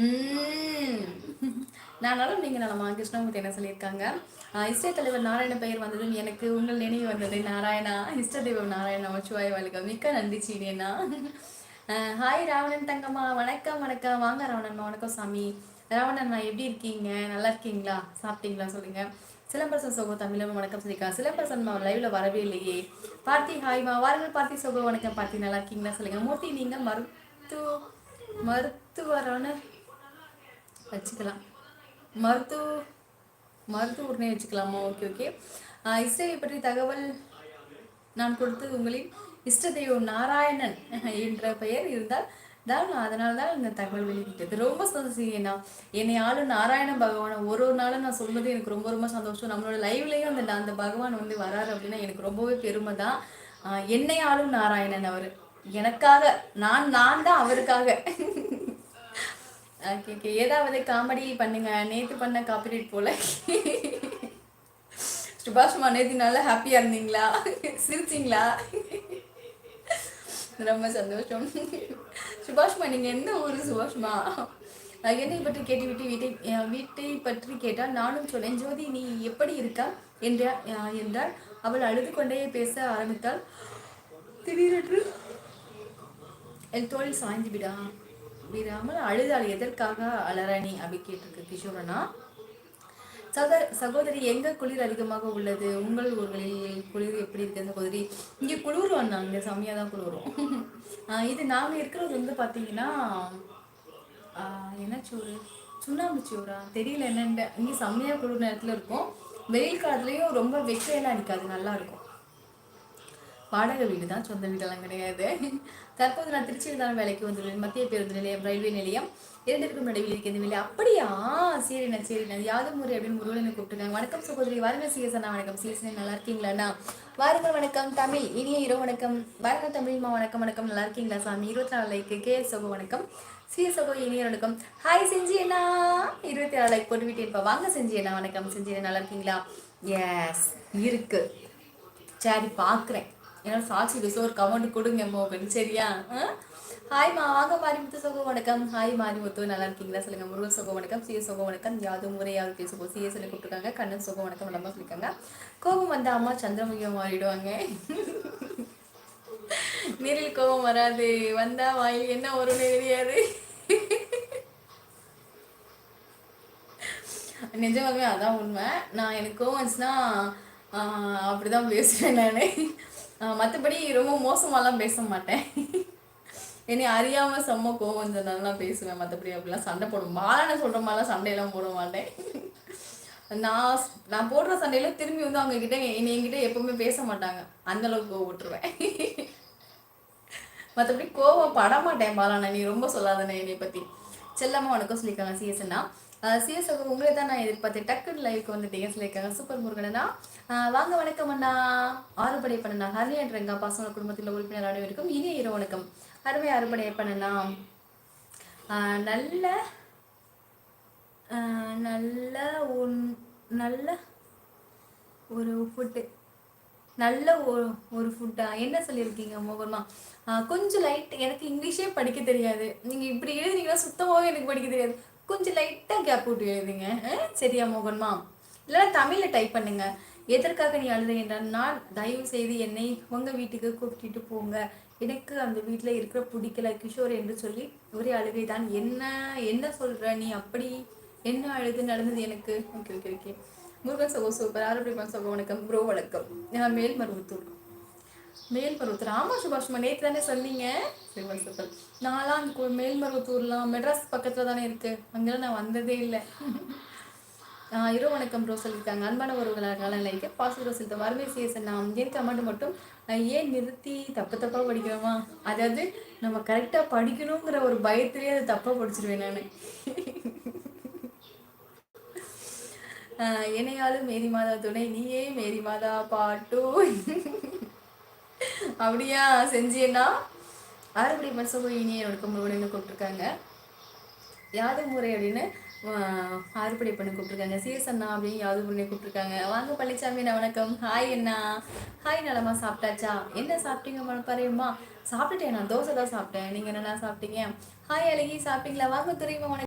ம். நான் நலம், நீங்க நலமா? கிருஷ்ணமூர்த்தி என்ன சொல்லியிருக்காங்க? இஷ்ட தலைவர் நாராயண பெயர் வந்ததும் எனக்கு உங்கள் நினைவு வந்தது. நாராயணா, இஷ்ட தெய்வம் நாராயண நமச்சிவாய வாழ்க. மிக்க நன்றி சீனியண்ணா. ஹாய் ராவணன் தங்கம்மா, வணக்கம் வணக்கம். வாங்க ராவணன்மா, வணக்கம் சாமி. ராவணன்மா எப்படி இருக்கீங்க? நல்லா இருக்கீங்களா? சாப்பிட்டீங்களா சொல்லுங்க. சிலம்பரசன் சோகோ தமிழ் வணக்கம் சொல்லியிருக்காங்க. சிலம்பரசன் லைவ்ல வரவே இல்லையே. பார்த்தி ஹாய்மா, வாருங்கள் பார்த்தி சோகோ வணக்கம். பார்த்தி நல்லா இருக்கீங்களா சொல்லுங்க. மூர்த்தி, நீங்க மருத்துவரான வச்சுக்கலாம். மருத்துவ மருத்துவர்னே வச்சுக்கலாமா? Okay okay. இசையை பற்றி தகவல் நான் கொடுத்து உங்களின் இஷ்ட தெய்வம் நாராயணன் என்ற பெயர் இருந்தால் தான் அதனால தான் இந்த தகவல் வெளியிட்டது. ரொம்ப சந்தோஷம். என்னை ஆளும் நாராயண பகவானை ஒரு நாளும் நான் சொல்வது எனக்கு ரொம்ப ரொம்ப சந்தோஷம். நம்மளோட லைவ்லயும் அந்த பகவான் வந்து வராரு அப்படின்னா எனக்கு ரொம்பவே பெருமை தான். என்னை ஆளும் நாராயணன் அவர் எனக்காக, நான் தான் அவருக்காக. Okay okay. ஏதாவது காமெடி பண்ணுங்க. நேத்து பண்ண காப்பிரைட் போல. சுபாஷ்மா, நேத்து நல்லா ஹாப்பியா இருந்தீங்களா? சிரிச்சிங்களா? ரொம்ப சந்தோஷம். சுபாஷ்மா, நீங்க எந்த ஊரு சுபாஷ்மா? என்னை பற்றி கேட்டுவிட்டு வீட்டை பற்றி கேட்டால் நானும் சொன்னேன். ஜோதி, நீ எப்படி இருக்கா என்றால் அவள் அழுது கொண்டே பேச ஆரம்பித்தாள். திடீரென்று என் தோளில் சாய்ந்து விடாமல் அழுதாள். எதற்காக அலரணி அப்படி கேட்டிருக்கு கிஷோரனா. சகோதரி, எங்க குளிர் அதிகமாக உள்ளது? உங்கள் ஊர்களில் குளிர் எப்படி இருக்கு சகோதரி? இங்க குளிரும், இங்க செம்மையா தான் குளிரும். இது நாங்க இருக்கிறது வந்து பாத்தீங்கன்னா என்ன சோறு, சுண்ணாம்பு சோறா தெரியல என்னன்னு. இங்க செம்மையா குளிர் நேரத்துல இருக்கும். வெயில் காலத்துலயும் ரொம்ப வெக்கையெல்லாம் அடிக்காது, நல்லா இருக்கும். வாடகை வீடு தான், சொந்த வீடெல்லாம் கிடையாது. தற்போது நான் திருச்சியில் தான் வேலைக்கு வந்துள்ளேன். மத்திய பேருந்து நிலையம், ரயில்வே நிலையம் இரண்டிற்கும் நடுவில் இருக்கிறது நிலை. அப்படியா? சரிண்ணா சரிண்ணா. யாதும் முறை அப்படின்னு முருகனை கூப்பிட்டுருக்காங்க. வணக்கம் சகோதரி, வாருங்கள் சிஎஸ்ண்ணா. வணக்கம் சிஎஸ்ண்ணா, நல்லா இருக்கீங்களாண்ணா? வாருங்கள். வணக்கம் தமிழ், இனிய இரவு வணக்கம். வாருங்கள் தமிழ்மா, வணக்கம் வணக்கம். நல்லா இருக்கீங்களா சாமி? 24 லைக்கு. கேஎஸ் சகோ வணக்கம். சிஎஸ் சகோ இனிய வணக்கம். ஹாய் செஞ்சி அண்ணா, 24 லைக் போட்டு விட்டேன்ப்பா. வாங்க செஞ்சி அண்ணா, வணக்கம். செஞ்சி அண்ணா, நல்லா இருக்கீங்களா? எஸ் இருக்கு. சரி பார்க்குறேன். ஏன்னா சாட்சி ஒரு கமெண்ட் கொடுங்க மோகன், சரியா? ஹாய்மா, வாங்க மாரிமுத்து சகோ வணக்கம். ஹாய் மாரிமுத்து, நல்லா இருக்கீங்களா சொல்லுங்க. முருகன் சகோ வணக்கம். சிஎஸ் சகோ வணக்கம். யாதும் முறையாவது பேசுவோம். சிஎஸ் சொல்லி கூப்பிட்டுருக்காங்க. கண்ணன் சகோ வணக்கம். நம்ம சொல்லியிருக்காங்க. கோபம் வந்த அம்மா சந்திரமுகியம் மாறிடுவாங்க. நேரில் கோபம் வராது, வந்தா வாயில் என்ன வரும்னு தெரியாது. நிஜமாவே அதான் உண்மை. நான் எனக்கு கோவம் வந்துச்சுன்னா அப்படிதான் பேசுவேன் நான். மற்றபடி ரொம்ப மோசமாலாம் பேச மாட்டேன். என்னை அறியாம செம்ம கோவம் சொன்னாலாம் பேசுவேன். மற்றபடி அப்படிலாம் சண்டை போடும் மாலான சொல்ற மாதிரிலாம் சண்டையெல்லாம் போட மாட்டேன். நான் போடுற சண்டையில திரும்பி வந்து அவங்க கிட்ட என்கிட்ட எப்பவுமே பேச மாட்டாங்க. அந்த அளவுக்கு கோவம் விட்டுருவேன். மற்றபடி கோவம் பட மாட்டேன். பாலானா, நீ ரொம்ப சொல்லாதண்ணே என்னை பத்தி. செல்லம்மா வணக்கம் சொல்லியிருக்காங்க. சிஎஸ்னா சிஎஸ் உங்களே தான் நான் எதிர்பார்த்தேன். டக்குன்னு லைவுக்கு வந்துட்டீங்க சொல்லியிருக்காங்க. சூப்பர் முருகனா, வாங்க வணக்கம் அண்ணா. ஆறுபடை பண்ணா ஹரியான்றங்க பசங்க குடும்பத்தில் உறுப்பினர் அனைவருக்கும் இனிய இரவு வணக்கம். அருமை அறுபடை பண்ணனா நல்ல நல்ல நல்ல ஒரு ஃபுட்டு, நல்ல ஒரு ஃபுட்டா என்ன சொல்லியிருக்கீங்க மோகன்மா? கொஞ்சம் லைட், எனக்கு இங்கிலீஷே படிக்க தெரியாது. நீங்கள் இப்படி எழுதுனீங்கன்னா சுத்தமாகவே எனக்கு படிக்க தெரியாது. கொஞ்சம் லைட்டாக கேப் விட்டு எழுதுங்க, சரியா மோகன்மா? இல்லைன்னா தமிழில் டைப் பண்ணுங்க. எதற்காக நீ அழுத என்றால், நான் தயவு செய்து என்னை உங்கள் வீட்டுக்கு கூப்பிட்டு போங்க, எனக்கு அந்த வீட்டில் இருக்கிற பிடிக்கல கிஷோர் என்று சொல்லி ஒரே அழுகை தான். என்ன சொல்கிற நீ? அப்படி என்ன அழுது நடந்தது எனக்கு? Okay okay okay. முருகன் சகோ சூப்பர். ஆரோக்கியமான சகோ வணக்கம். ப்ரோ வணக்கம். மேல்மருவத்தூர். ஆமா சுபாஷ்மா, நேற்று தானே சொன்னீங்க. Super super. நான்லாம் மேல்மருவத்தூர்லாம் மெட்ராஸ் பக்கத்தில் தானே இருக்கு. அங்கெல்லாம் நான் வந்ததே இல்லை. இரவு வணக்கம் ப்ரோ சொல்லியிருக்காங்க. அன்பான ஒருவர்களாக லைக் பாசிட்டிவ் சொல்லிட்டு வறுமை சிஎஸ் நான் ஏன் கமெண்ட் மட்டும் ஏன் நிறுத்தி தப்பாக படிக்கிறோமா? அதாவது நம்ம கரெக்டாக படிக்கணுங்கிற ஒரு பயத்திலேயே அதை தப்பாக படிச்சிருவேன் நான். என்னையாலும் மேரி மாதா துணை, நீயே மேரி மாதா பாட்டு. அப்படியா செஞ்சேன்னா ஆறுபடி மனசோ இனியே என்னோட முருகன்னு கூப்பிட்டுருக்காங்க. யாதும் முறை அப்படின்னு ஆறுபடை பண்ணி கூப்பிட்டுருக்காங்க. சிஎஸ் அண்ணா அப்படின்னு யாதும் முறை கூப்பிட்டுருக்காங்க. வாங்க பழனிசாமி அண்ணா வணக்கம். ஹாய் அண்ணா. ஹாய் நலமா, சாப்பிட்டாச்சா? என்ன சாப்பிட்டீங்க மனப்பாறையம்மா? சாப்பிட்டுட்டேன், நான் தோசை தான் சாப்பிட்டேன். நீங்கள் என்னென்ன சாப்பிட்டீங்க? ஹாய் அழகி, சாப்பிட்டீங்களா? வாங்க துறைமா வணக்கம்.